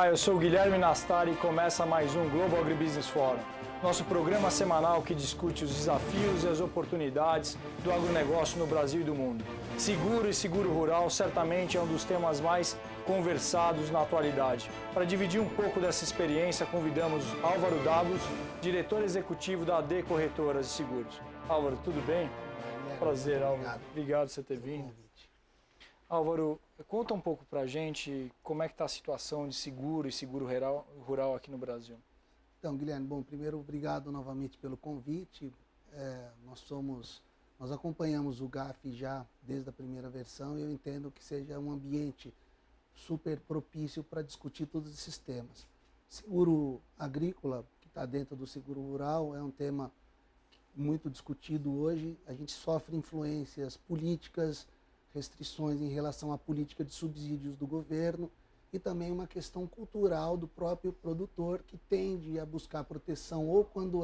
Olá, eu sou o Guilherme Nastari e começa mais um Global Agribusiness Forum, nosso programa semanal que discute os desafios e as oportunidades do agronegócio no Brasil e do mundo. Seguro e seguro rural certamente é um dos temas mais conversados na atualidade. Para dividir um pouco dessa experiência, convidamos Álvaro Dabos, diretor executivo da AD Corretoras de Seguros. Álvaro, tudo bem? Prazer, Álvaro. Obrigado por você ter vindo. Álvaro, conta um pouco para a gente como é que está a situação de seguro e seguro rural aqui no Brasil. Então, Guilherme, bom, primeiro, obrigado novamente pelo convite. Nós acompanhamos o GAF já desde a primeira versão e eu entendo que seja um ambiente super propício para discutir todos esses temas. Seguro agrícola, que está dentro do seguro rural, é um tema muito discutido hoje. A gente sofre influências políticas, restrições em relação à política de subsídios do governo e também uma questão cultural do próprio produtor que tende a buscar proteção ou quando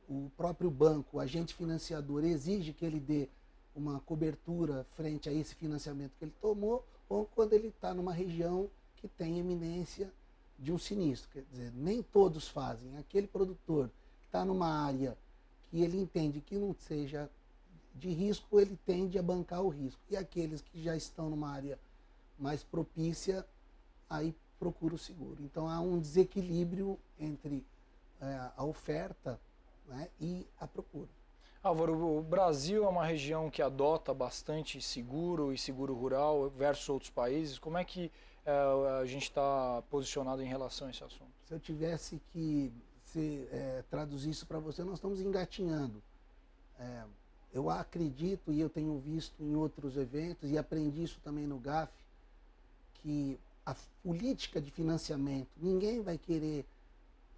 o próprio banco, o agente financiador, exige que ele dê uma cobertura frente a esse financiamento que ele tomou ou quando ele está numa região que tem iminência de um sinistro. Quer dizer, nem todos fazem. Aquele produtor que está numa área que ele entende que não seja de risco, ele tende a bancar o risco. E aqueles que já estão numa área mais propícia, aí procura o seguro. Então há um desequilíbrio entre a oferta, né, e a procura. Álvaro, o Brasil é uma região que adota bastante seguro e seguro rural versus outros países. Como é que a gente está posicionado em relação a esse assunto? Se eu tivesse que traduzir isso para você, nós estamos engatinhando. Eu acredito, e eu tenho visto em outros eventos, e aprendi isso também no GAF, que a política de financiamento, ninguém vai querer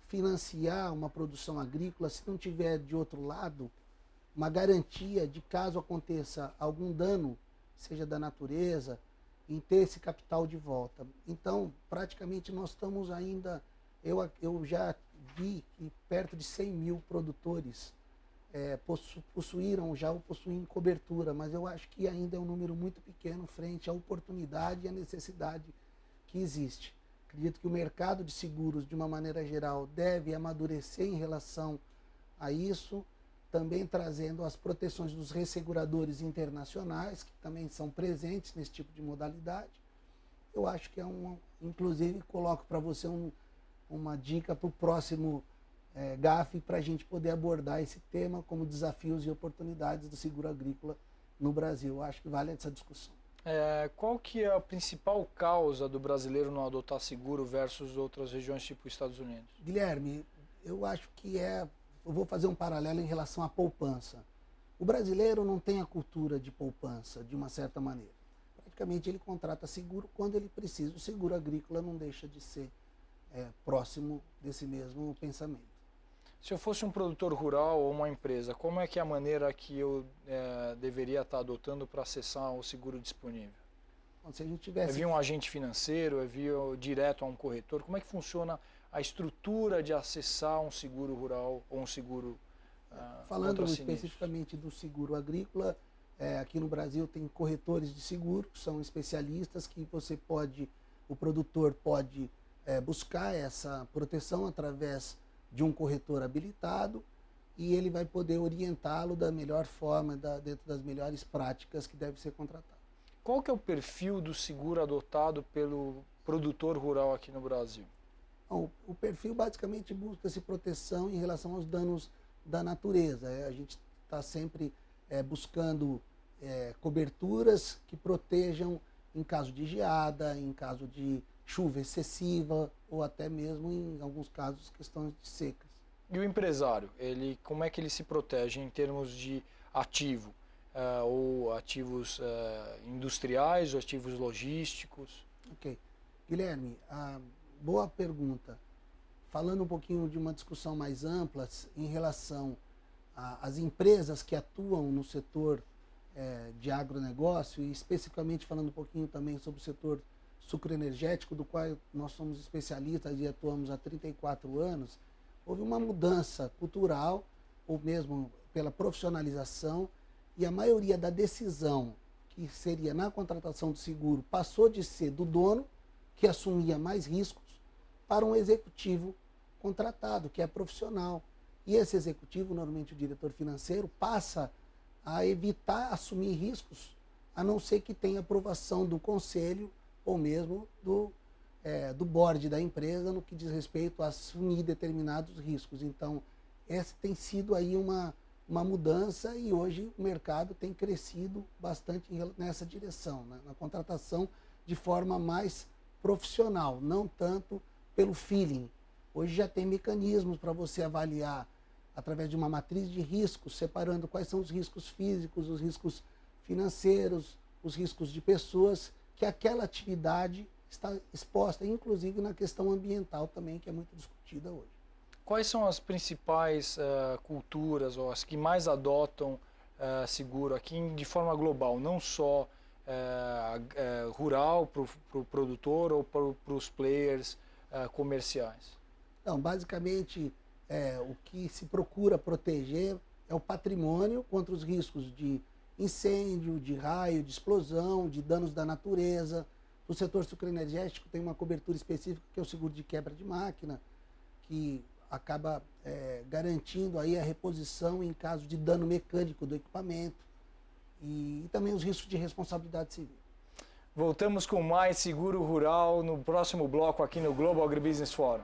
financiar uma produção agrícola se não tiver, de outro lado, uma garantia de caso aconteça algum dano, seja da natureza, em ter esse capital de volta. Então, praticamente nós estamos ainda, eu já vi que perto de 100 mil produtores possuem cobertura, mas eu acho que ainda é um número muito pequeno frente à oportunidade e à necessidade que existe. Acredito que o mercado de seguros, de uma maneira geral, deve amadurecer em relação a isso, também trazendo as proteções dos resseguradores internacionais, que também são presentes nesse tipo de modalidade. Eu acho que inclusive coloco para você uma dica para o próximo GAF para a gente poder abordar esse tema como desafios e oportunidades do seguro agrícola no Brasil. Eu acho que vale essa discussão. Qual que é a principal causa do brasileiro não adotar seguro versus outras regiões tipo Estados Unidos? Guilherme, eu acho que eu vou fazer um paralelo em relação à poupança. O brasileiro não tem a cultura de poupança, de uma certa maneira. Praticamente ele contrata seguro quando ele precisa. O seguro agrícola não deixa de ser próximo desse mesmo pensamento. Se eu fosse um produtor rural ou uma empresa, como é que é a maneira que eu deveria estar adotando para acessar o seguro disponível? Bom, se a gente tivesse... É via um agente financeiro, é via direto a um corretor? Como é que funciona a estrutura de acessar um seguro rural ou um seguro Falando especificamente do seguro agrícola, aqui no Brasil tem corretores de seguro, que são especialistas que o produtor pode buscar essa proteção através de um corretor habilitado e ele vai poder orientá-lo da melhor forma, dentro das melhores práticas que deve ser contratado. Qual que é o perfil do seguro adotado pelo produtor rural aqui no Brasil? Bom, o perfil basicamente busca-se proteção em relação aos danos da natureza. A gente está sempre buscando coberturas que protejam em caso de geada, em caso de chuva excessiva ou até mesmo, em alguns casos, questões de secas. E o empresário, como é que ele se protege em termos de ativo? Ou ativos industriais, ou ativos logísticos? Ok. Guilherme, boa pergunta. Falando um pouquinho de uma discussão mais ampla em relação às empresas que atuam no setor de agronegócio, e especificamente falando um pouquinho também sobre o setor sucroenergético, do qual nós somos especialistas e atuamos há 34 anos, houve uma mudança cultural, ou mesmo pela profissionalização, e a maioria da decisão que seria na contratação do seguro, passou de ser do dono, que assumia mais riscos, para um executivo contratado, que é profissional. E esse executivo, normalmente o diretor financeiro, passa a evitar assumir riscos, a não ser que tenha aprovação do conselho ou mesmo do board da empresa no que diz respeito a assumir determinados riscos. Então, essa tem sido aí uma mudança e hoje o mercado tem crescido bastante nessa direção, né? Na contratação de forma mais profissional, não tanto pelo feeling. Hoje já tem mecanismos para você avaliar através de uma matriz de riscos, separando quais são os riscos físicos, os riscos financeiros, os riscos de pessoas, que aquela atividade está exposta, inclusive na questão ambiental também, que é muito discutida hoje. Quais são as principais culturas, ou as que mais adotam seguro aqui de forma global, não só rural para o produtor ou para os players comerciais? Então, basicamente, o que se procura proteger é o patrimônio contra os riscos de incêndio, de raio, de explosão, de danos da natureza. No setor sucroenergético tem uma cobertura específica que é o seguro de quebra de máquina, que acaba garantindo aí a reposição em caso de dano mecânico do equipamento e também os riscos de responsabilidade civil. Voltamos com mais Seguro Rural no próximo bloco aqui no Global Agribusiness Forum.